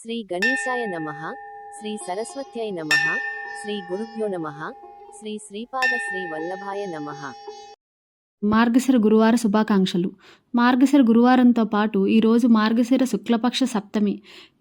శ్రీ గణేశాయ నమః, శ్రీ సరస్వత్యై నమః, శ్రీ గురుభ్యో నమః, శ్రీ శ్రీపాద శ్రీ వల్లభాయ నమః. మార్గశిర గురువార శుభాకాంక్షలు. మార్గశిర గురువారంతో పాటు ఈరోజు మార్గశిర శుక్లపక్ష సప్తమి.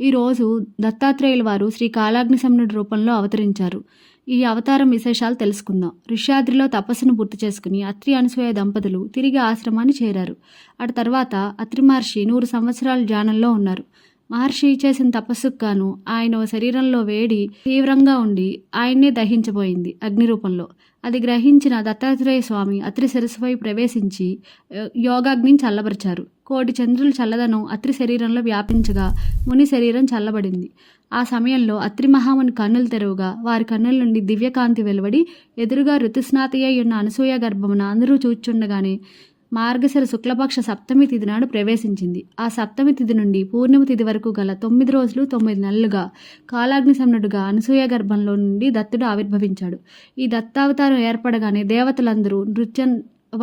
ఈరోజు దత్తాత్రేయుల వారు శ్రీ కాలాగ్నిశమనుడి రూపంలో అవతరించారు. ఈ అవతారం విశేషాలు తెలుసుకుందాం. ఋష్యాద్రిలో తపస్సును పూర్తి చేసుకుని అత్రి అనసూయ దంపతులు తిరిగి ఆశ్రమాన్ని చేరారు. అటు తర్వాత అత్రి మహర్షి 100 సంవత్సరాల ధ్యానంలో ఉన్నారు. మహర్షి చేసిన తపస్సుకు గాను ఆయన శరీరంలో వేడి తీవ్రంగా ఉండి ఆయన్నే దహించబోయింది అగ్ని రూపంలో. అది గ్రహించిన దత్తాత్రేయ స్వామి అత్రి శిరస్సుపై ప్రవేశించి యోగాగ్నిని చల్లబరిచారు. కోటి చంద్రుల చల్లదనం అత్రి శరీరంలో వ్యాపించగా ముని శరీరం చల్లబడింది. ఆ సమయంలో అత్రి మహాముని కన్నులు తెరవగా వారి కన్నుల నుండి దివ్యకాంతి వెలువడి ఎదురుగా ఋతుస్నాతి అయి ఉన్న అనసూయ గర్భమున అందరూ చూచుండగానే మార్గశిర శుక్లపక్ష సప్తమి తిథి నాడు ప్రవేశించింది. ఆ సప్తమి తిథి నుండి పూర్ణిమ తిథి వరకు గల 9 రోజులు 9 నెలలుగా కాలాగ్నిశమనుడుగా అనసూయ గర్భంలో నుండి దత్తుడు ఆవిర్భవించాడు. ఈ దత్తావతారం ఏర్పడగానే దేవతలందరూ నృత్య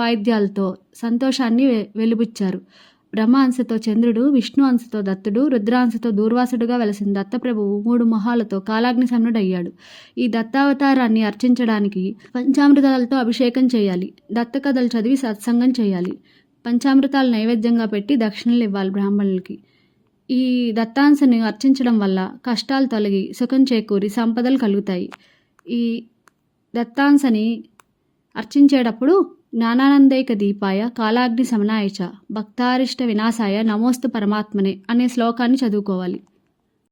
వాయిద్యాలతో సంతోషాన్ని వెలుబుచ్చారు. బ్రహ్మ అంశతో చంద్రుడు, విష్ణు అంశతో దత్తుడు, రుద్రాంశతో దూర్వాసుడుగా వెలసిన దత్తప్రభువు 3 మొహాలతో కాలాగ్నిశమనుడు అయ్యాడు. ఈ దత్తావతారాన్ని అర్చించడానికి పంచామృతాలతో అభిషేకం చేయాలి. దత్త కథలు చదివి సత్సంగం చేయాలి. పంచామృతాలు నైవేద్యంగా పెట్టి దక్షిణలు ఇవ్వాలి బ్రాహ్మణులకి. ఈ దత్తాంశని అర్చించడం వల్ల కష్టాలు తొలగి సుఖం చేకూరి సంపదలు కలుగుతాయి. ఈ దత్తాంశని అర్చించేటప్పుడు జ్ఞానానందైక దీపాయ కాలాగ్ని శమనాయ చ భక్తారిష్ట వినాశాయ నమోస్తు పరమాత్మనే అనే శ్లోకాన్ని చదువుకోవాలి.